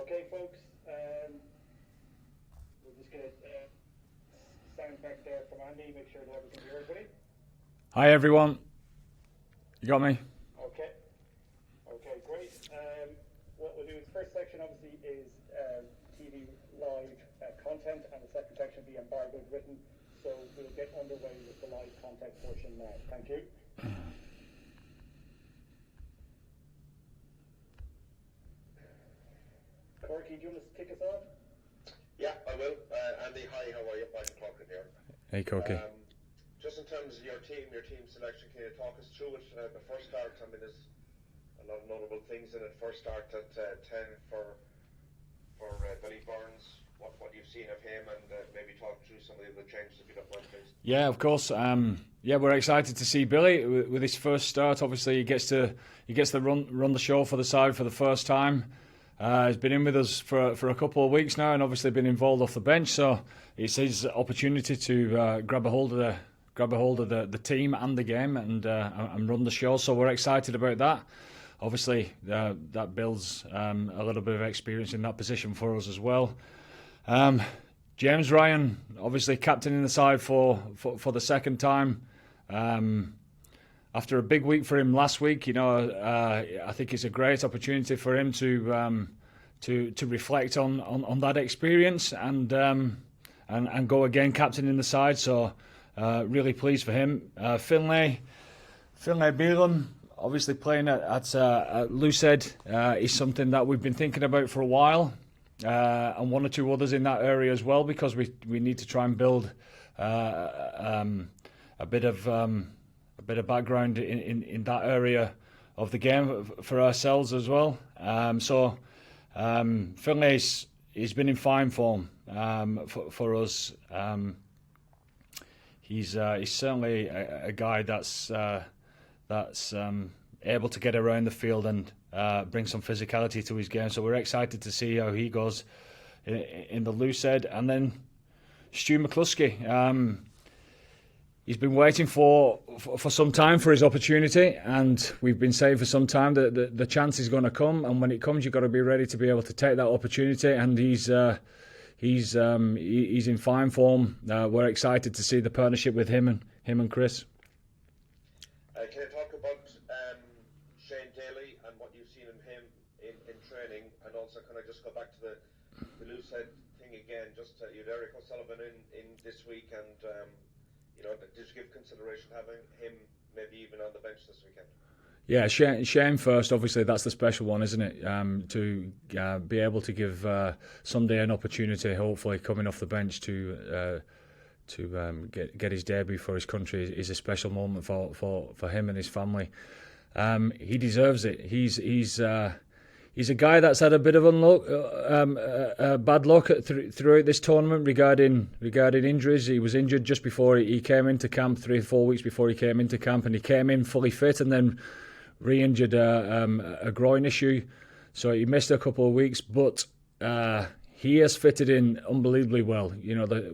Okay, folks, we'll just get sound back there from Andy, make sure that everything can hear everybody. Hi everyone, you got me? Okay, great. What we'll do is first section obviously is TV live content, and the second section will be embargoed written. So we'll get underway with the live content portion now. Thank you. Corky, do you want to kick us off? Yeah, I will. Andy, hi, how are you? Michael Clarkin here. Hey Corky. Just in terms of your team selection, can you talk us through it? The first start, I mean, there's a lot of notable things in it. First start at 10 for Billy Burns. What you've seen of him, and maybe talk through some of the other changes if you don't mind, please. Yeah, of course. We're excited to see Billy with his first start. Obviously, he gets to run the show for the side for the first time. He's been in with us for a couple of weeks now, and obviously been involved off the bench. So it's his opportunity to grab a hold of the team and the game and run the show. So we're excited about that. Obviously, that builds a little bit of experience in that position for us as well. James Ryan, obviously captaining the side for the second time. After a big week for him last week, I think it's a great opportunity for him to reflect on that experience and go again captaining the side. So really pleased for him. Finlay Beelum, obviously playing at Lucid, is something that we've been thinking about for a while. And one or two others in that area as well, because we need to try and build a bit of background in that area of the game for ourselves as well. Finlay's he's been in fine form for us. He's certainly a guy that's able to get around the field and bring some physicality to his game. So we're excited to see how he goes in the Lucid. And then Stu McCluskey. He's been waiting for some time for his opportunity, and we've been saying for some time that the chance is going to come. And when it comes, you've got to be ready to be able to take that opportunity. And he's in fine form. We're excited to see the partnership with him and Chris. Can you talk about Shane Daley and what you've seen in him in training, and also can I just go back to the Lucid thing again? Just you had Eric O'Sullivan in this week, and did you give consideration having him maybe even on the bench this weekend? Yeah, Shane first. Obviously, that's the special one, isn't it? To be able to give Sunday an opportunity, hopefully coming off the bench to get his debut for his country is a special moment for him and his family. He deserves it. He's a guy that's had a bit of bad luck throughout this tournament regarding injuries. He was injured just before he came into camp, 3 or 4 weeks before he came into camp, and he came in fully fit and then re-injured a groin issue. So he missed a couple of weeks, but he has fitted in unbelievably well.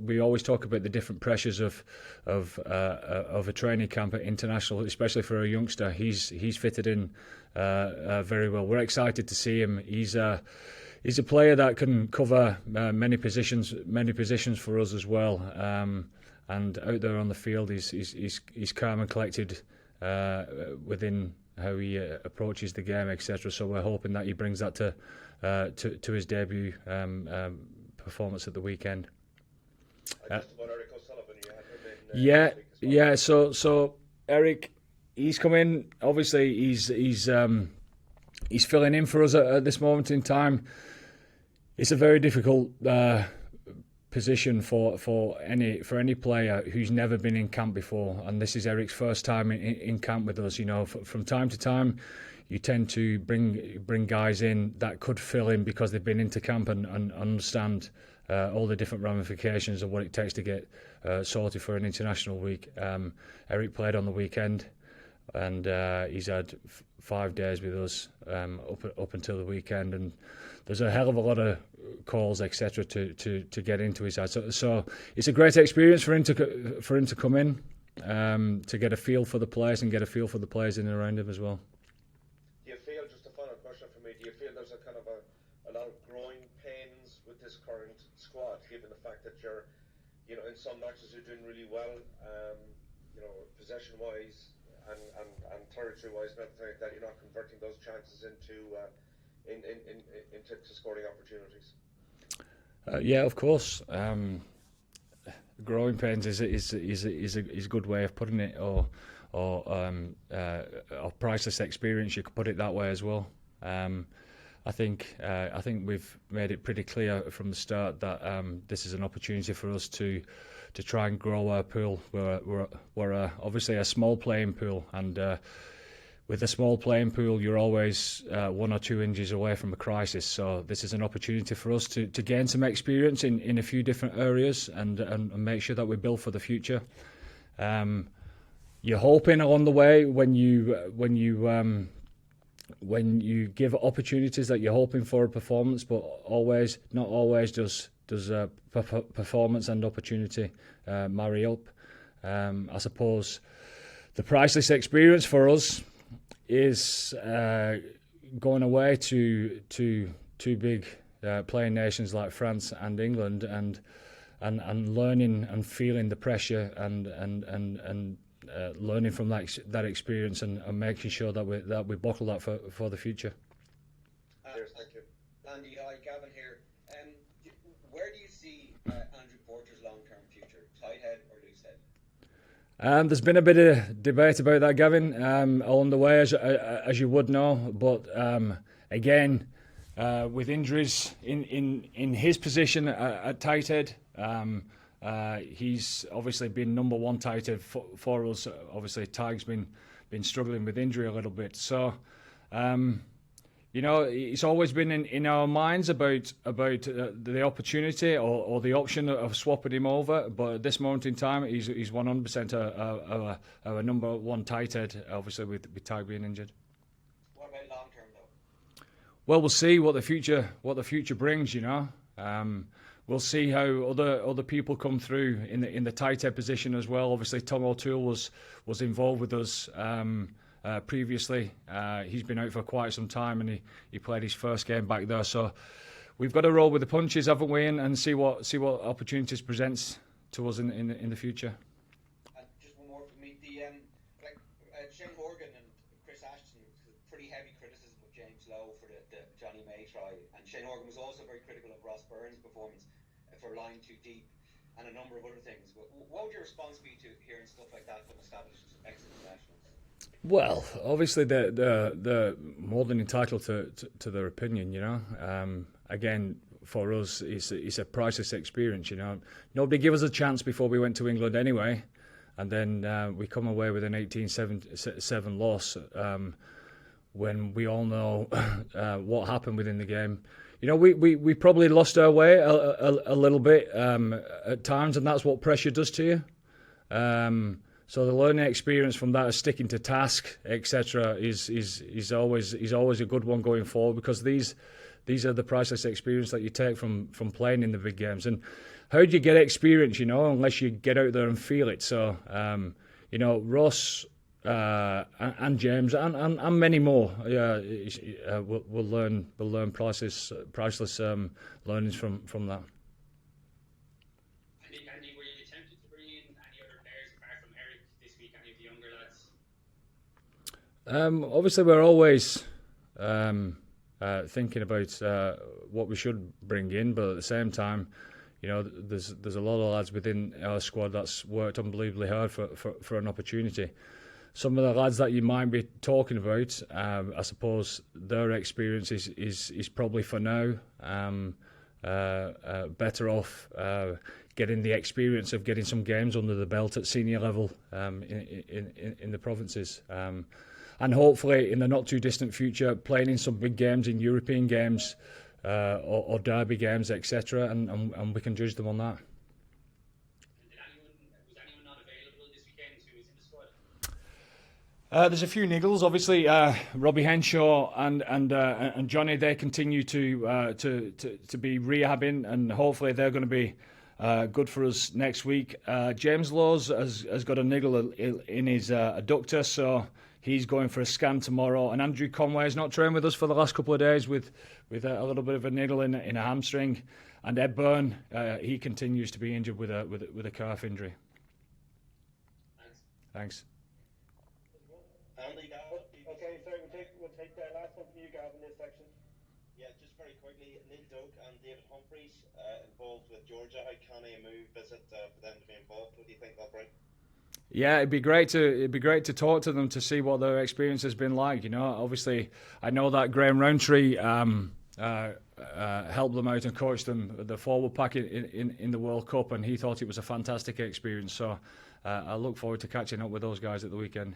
We always talk about the different pressures of a training camp at international, especially for a youngster. He's fitted in very well. We're excited to see him. He's a player that can cover many positions for us as well. And out there on the field, he's calm and collected within how he approaches the game, etc. So we're hoping that he brings that to his debut performance at the weekend. Just about Eric O'Sullivan, you had him in So Eric, he's come in. Obviously, he's filling in for us at this moment in time. It's a very difficult position for any player who's never been in camp before, and this is Eric's first time in camp with us. From time to time, you tend to bring guys in that could fill in because they've been into camp and understand all the different ramifications of what it takes to get sorted for an international week. Eric played on the weekend, and he's had 5 days with us up until the weekend, and there's a hell of a lot of calls, etc., to get into his side. So it's a great experience for him to come in, to get a feel for the players and get a feel for the players in and around him as well. Do you feel, just a final question for me, do you feel there's a kind of a lot of growing current squad, given the fact that you're, in some matches you're doing really well, possession-wise and territory-wise and everything like that. You're not converting those chances into scoring opportunities. Yeah, of course. Growing pains is a good way of putting it, or priceless experience. You could put it that way as well. I think we've made it pretty clear from the start that this is an opportunity for us to try and grow our pool. We're obviously a small playing pool, and with a small playing pool, you're always 1 or 2 inches away from a crisis. So this is an opportunity for us to gain some experience in a few different areas and make sure that we build for the future. You're hoping along the way when you give opportunities that you're hoping for a performance, but not always does performance and opportunity marry up. I suppose the priceless experience for us is going away to two big playing nations like France and England, and learning and feeling the pressure and learning from that experience and making sure that we bottle that for the future. Cheers, thank you. Andy, hi, Gavin here. Where do you see Andrew Porter's long-term future, tight head or loose head? There's been a bit of debate about that, Gavin, along the way, as you would know. But again, with injuries in his position at tight head, he's obviously been number one tight head for us. Obviously, Tig's been struggling with injury a little bit. So, it's always been in our minds about the opportunity or the option of swapping him over. But at this moment in time, he's 100% our number one tight head, obviously with Tig being injured. What about long term though? Well, we'll see what the future brings. We'll see how other people come through in the tight head position as well. Obviously, Tom O'Toole was involved with us previously. He's been out for quite some time, and he played his first game back there. So we've got to roll with the punches, haven't we, and see what opportunities presents to us in the future. And just one more from me. Shane Horgan and Chris Ashton, pretty heavy criticism of James Lowe for the Johnny May try, and Shane Horgan was also very critical of Ross Byrne's performance for lying too deep and a number of other things. What would your response be to hearing stuff like that from established ex-internationals? Well, obviously they're more than entitled to their opinion. Again, for us, it's a priceless experience. Nobody gave us a chance before we went to England anyway, and then we come away with an 18-7 loss when we all know what happened within the game. We probably lost our way a little bit at times, and that's what pressure does to you. So the learning experience from that, sticking to task, etc., is always a good one going forward, because these are the priceless experience that you take from playing in the big games. And how do you get experience, unless you get out there and feel it? So, Ross and James and many more, we'll learn priceless learnings from that. Andy, were you tempted to bring in any other players apart from Eric this week, any of the younger lads? Obviously, we're always thinking about what we should bring in, but at the same time, there's a lot of lads within our squad that's worked unbelievably hard for an opportunity. Some of the lads that you might be talking about, I suppose their experience is probably for now better off getting the experience of getting some games under the belt at senior level in the provinces. And hopefully in the not too distant future, playing in some big games, in European games or derby games, etc., and we can judge them on that. Was anyone not available this weekend who was in the squad? There's a few niggles, obviously. Robbie Henshaw and Johnny, they continue to be rehabbing, and hopefully they're going to be good for us next week. James Laws has got a niggle in his adductor, so He's going for a scan tomorrow. And Andrew Conway has not trained with us for the last couple of days with a little bit of a niggle in a hamstring. And Ed Byrne, he continues to be injured with a calf injury. Thanks. Andy, Okay, sorry, we'll take the last one from you, Gav, in this section. yeah, just very quickly, Neil Doak and David Humphreys involved with Georgia. How can a move visit for them to be involved? What do you think they'll bring? Yeah, it'd be great to talk to them to see what their experience has been like. You know, obviously, I know that Graham Rowntree helped them out and coached them the forward pack in the World Cup, and he thought it was a fantastic experience. So I look forward to catching up with those guys at the weekend.